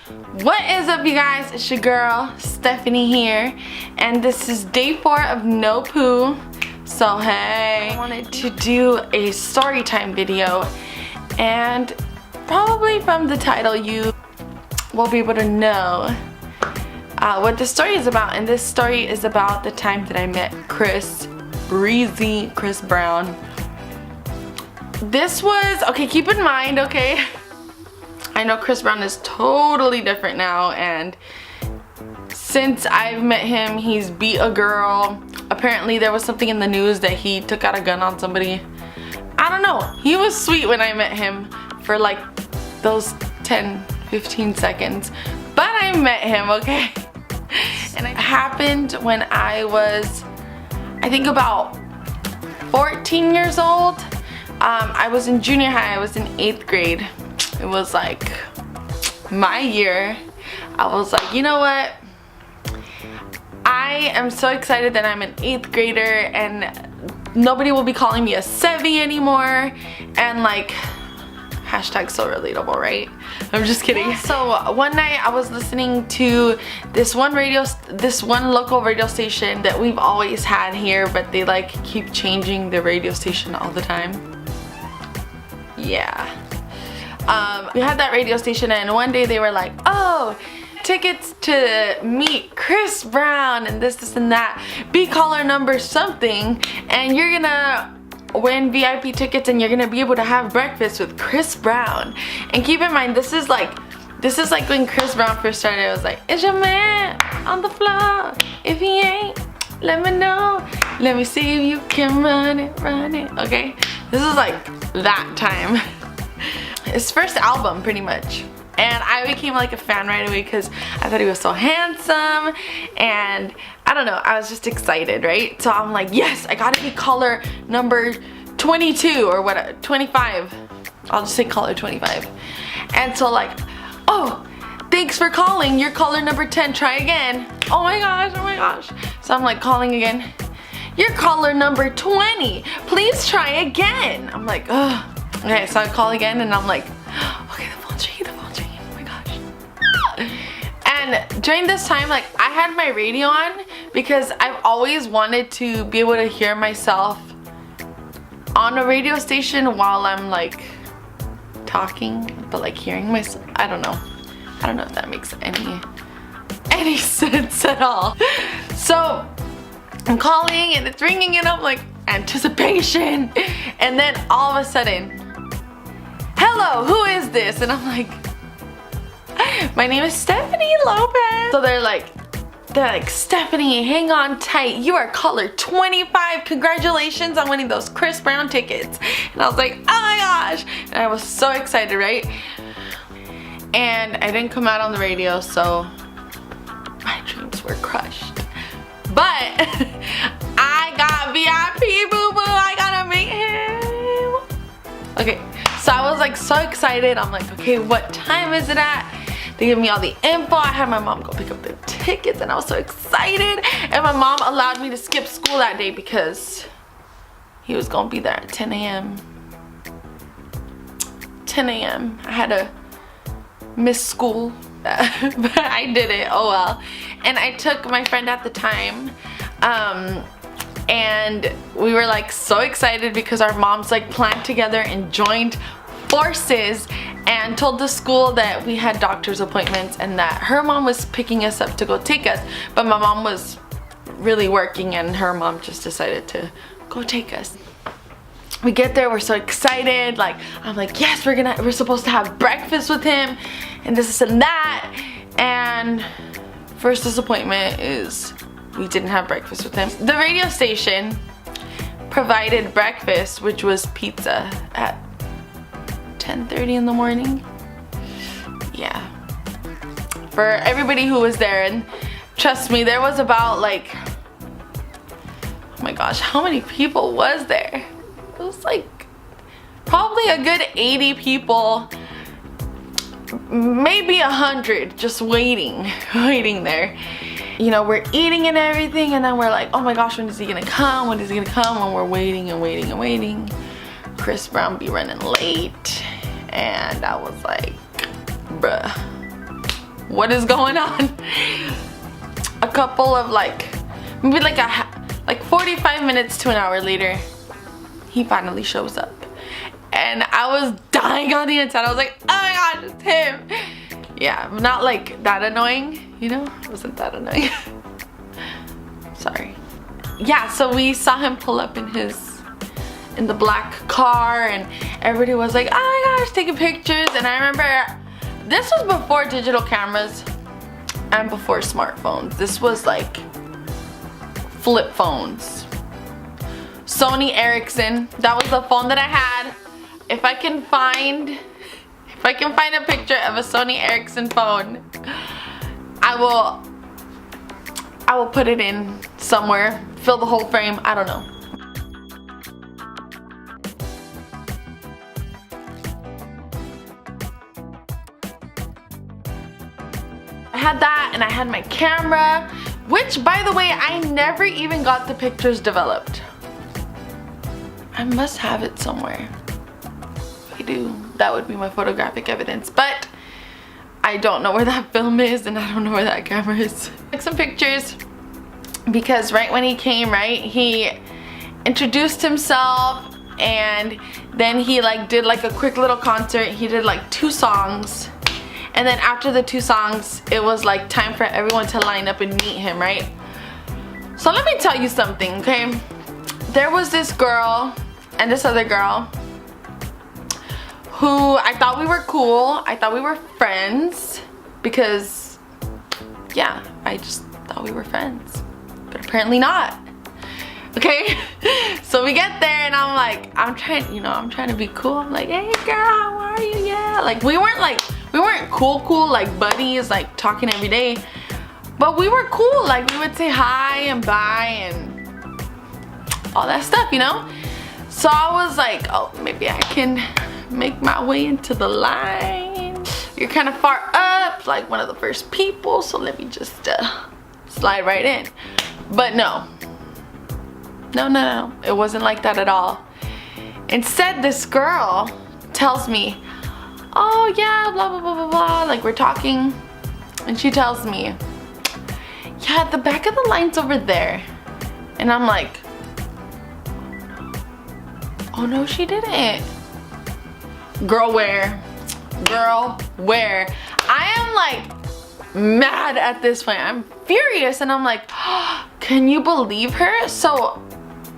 What is up, you guys? It's your girl Stephanie here, and this is day 4 of no poo. So hey, I wanted to do a story time video, and probably from the title you will be able to know what the story is about. And this story is about the time that I met Chris Brown. This was, okay, keep in mind, okay, I know Chris Brown is totally different now, and since I've met him, he's beat a girl. Apparently there was something in the news that he took out a gun on somebody. I don't know. He was sweet when I met him for like those 10-15 seconds. But I met him, okay? And it happened when I was, I think, about 14 years old. I was in junior high. I was in 8th grade. It was like my year. I was like, you know what? I am so excited that I'm an 8th grader and nobody will be calling me a Sevy anymore. And like, hashtag so relatable, right? I'm just kidding. So one night I was listening to this one local radio station that we've always had here, but they like keep changing the radio station all the time. Yeah. We had that radio station, and one day they were like, oh, tickets to meet Chris Brown and this and that. Be caller number something, and you're gonna win VIP tickets, and you're gonna be able to have breakfast with Chris Brown. And keep in mind, this is like when Chris Brown first started. It was like, is your man on the floor? If he ain't, let me know. Let me see if you can run it. Okay, this is like that time. His first album, pretty much. And I became like a fan right away because I thought he was so handsome, and I don't know, I was just excited, right? So I'm like, yes, I gotta be caller number 22 or what, 25. I'll just say caller 25. And so like, oh, thanks for calling, you're caller number 10, try again. Oh my gosh. So I'm like calling again. You're caller number 20, please try again. I'm like, ugh. Okay, so I call again, and I'm like, okay, the phone's ringing, oh my gosh. And during this time, like, I had my radio on because I've always wanted to be able to hear myself on a radio station while I'm like talking, but like hearing myself, I don't know if that makes any sense at all. So I'm calling and it's ringing, and I'm like, anticipation, and then all of a sudden, hello, who is this? And I'm like, my name is Stephanie Lopez. So they're like, Stephanie, hang on tight, you are caller 25, congratulations on winning those Chris Brown tickets. And I was like, oh my gosh, and I was so excited, right? And I didn't come out on the radio, so my dreams were crushed. But I got VIP, boo boo, I gotta meet him. Okay, so I was like so excited. I'm like, okay, what time is it at? They give me all the info. I had my mom go pick up the tickets, and I was so excited. And my mom allowed me to skip school that day because he was gonna be there at 10 a.m. 10 a.m. I had to miss school, but I did it, oh well. And I took my friend at the time, and we were like so excited because our moms like planned together and joined forces and told the school that we had doctor's appointments and that her mom was picking us up to go take us, but my mom was really working, and her mom just decided to go take us. We get there, we're so excited, like I'm like, yes, we're supposed to have breakfast with him and this and that. And first disappointment is we didn't have breakfast with him. The radio station provided breakfast, which was pizza, at 10:30 in the morning. Yeah, for everybody who was there. And trust me, there was about like, oh my gosh, how many people was there? It was like probably a good 80 people, maybe 100 just waiting there. You know, we're eating and everything, and then we're like, oh my gosh, when is he gonna come? When is he gonna come? And we're waiting and waiting and waiting. Chris Brown be running late, and I was like, bruh, what is going on? A couple of maybe like 45 minutes to an hour later, he finally shows up. And I was dying on the inside. I was like, oh my god, it's him. Yeah, not like that annoying, you know? It wasn't that annoying. Sorry. Yeah, so we saw him pull up in the black car, and everybody was like, oh my gosh, taking pictures. And I remember this was before digital cameras and before smartphones. This was like flip phones. Sony Ericsson, that was the phone that I had. If I can find a picture of a Sony Ericsson phone, I will put it in somewhere, fill the whole frame, I don't know. I had that, and I had my camera, which, by the way, I never even got the pictures developed. I must have it somewhere. If I do, that would be my photographic evidence, but I don't know where that film is, and I don't know where that camera is. Took some pictures because right when he came, right, he introduced himself, and then he did a quick little concert. He did 2 songs, and then after the 2 songs, it was time for everyone to line up and meet him, right? So let me tell you something, okay? There was this girl and this other girl who I thought we were cool. I thought we were friends because, yeah, I just thought we were friends, but apparently not. Okay, so we get there, and I'm like, I'm trying to be cool. I'm like, hey girl, how are you? Yeah, we weren't cool like buddies, talking every day, but we were cool. We would say hi and bye and all that stuff, you know. So I was like, oh, maybe I can make my way into the line. You're kind of far up, one of the first people, so let me just slide right in. But no, it wasn't like that at all. Instead, this girl tells me, oh yeah, blah blah blah blah blah, we're talking, and she tells me, yeah, the back of the line's over there. And I'm like, oh no, she didn't. Girl, where? Girl, where? I am mad at this point. I'm furious, and I'm like, oh, can you believe her? So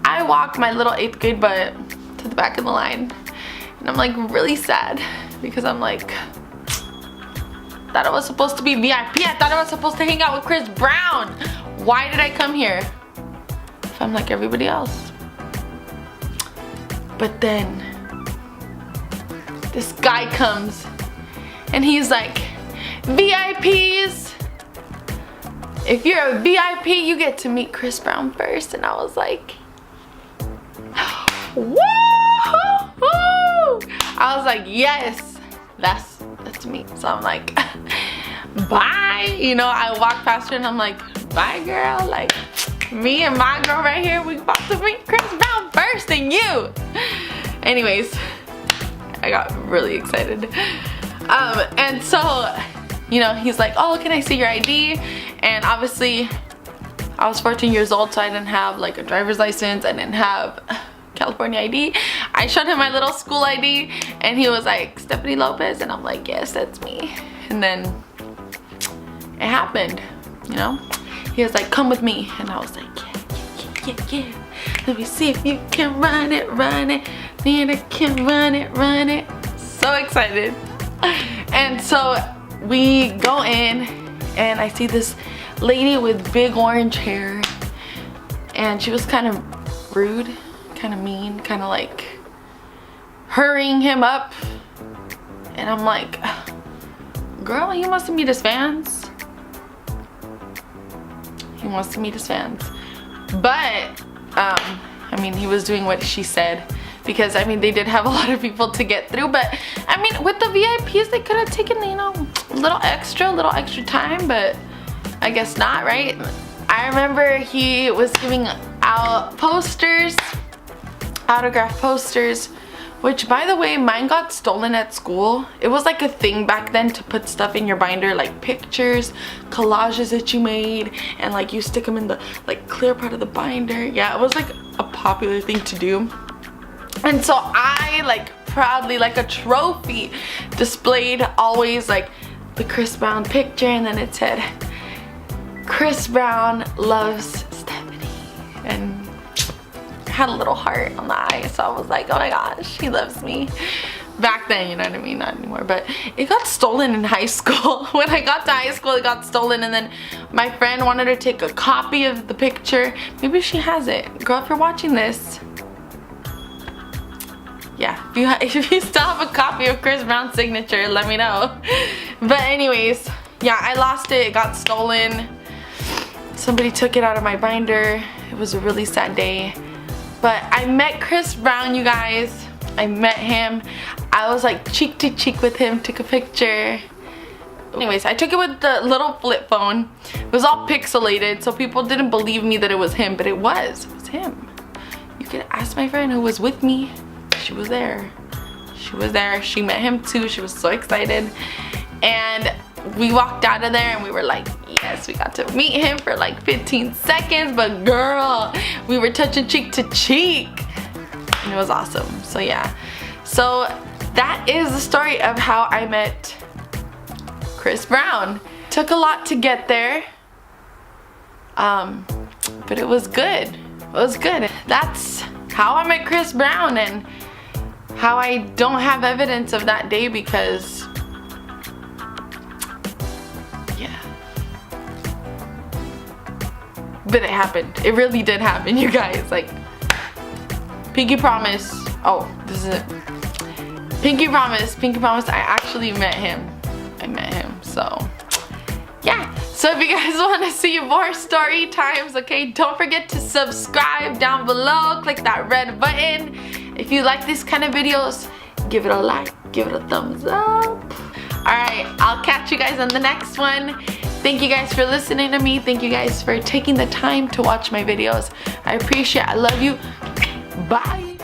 I walked my little 8th grade butt to the back of the line, and I'm really sad because I'm thought I was supposed to be VIP. I thought I was supposed to hang out with Chris Brown. Why did I come here if I'm like everybody else? But then this guy comes, and he's like, VIPs, if you're a VIP, you get to meet Chris Brown first. And I was like, woo! I was like, yes, that's me. So I'm like, bye. You know, I walk past her, and I'm like, bye girl. Me and my girl right here, we about to meet Chris Brown first, and you. Anyways, I got really excited. And so, you know, he's like, oh, can I see your ID? And obviously, I was 14 years old, so I didn't have a driver's license. I didn't have California ID. I showed him my little school ID, and he was like, Stephanie Lopez, and I'm like, yes, that's me. And then it happened, you know. He was like, come with me, and I was like, yeah. Let me see if you can run it. Then I can run it. So excited. And so we go in, and I see this lady with big orange hair, and she was kind of rude, kind of mean, kind of hurrying him up. And I'm like, girl, he wants to meet his fans. He wants to meet his fans. But I mean, he was doing what she said, because I mean, they did have a lot of people to get through. But I mean, with the VIPs, they could have taken, you know, a little extra time, but I guess not, right? I remember he was giving out posters, autograph posters, which by the way, mine got stolen at school. It was like a thing back then to put stuff in your binder, like pictures, collages that you made, and like you stick them in the like clear part of the binder. Yeah, it was like a popular thing to do. And so I like proudly, like a trophy, displayed always like the Chris Brown picture, and then it said Chris Brown loves Stephanie, and had a little heart on the eye. So I was like, oh my gosh, he loves me. Back then, you know what I mean? Not anymore. But it got stolen in high school. When I got to high school, it got stolen, and then my friend wanted to take a copy of the picture. Maybe she has it. Girl, if you're watching this, yeah, if you still have a copy of Chris Brown's signature, let me know. But anyways, yeah, I lost it. It got stolen. Somebody took it out of my binder. It was a really sad day. But I met Chris Brown, you guys. I met him. I was like cheek to cheek with him, took a picture. Anyways, I took it with the little flip phone. It was all pixelated, so people didn't believe me that it was him, but it was him. You could ask my friend who was with me. She was there. She was there. She met him too. She was so excited. And we walked out of there and we were like, yes, we got to meet him for like 15 seconds, but girl, we were touching cheek to cheek. And it was awesome. So yeah. So that is the story of how I met Chris Brown. Took a lot to get there. But it was good. It was good. That's how I met Chris Brown, and how I don't have evidence of that day because, yeah. But it happened. It really did happen, you guys. Like, pinky promise. Oh, this is it. Pinky promise. Pinky promise. I actually met him. I met him. So, yeah. So if you guys want to see more story times, okay, don't forget to subscribe down below. Click that red button. If you like these kind of videos, give it a like, give it a thumbs up. Alright, I'll catch you guys on the next one. Thank you guys for listening to me. Thank you guys for taking the time to watch my videos. I appreciate it. I love you. Bye.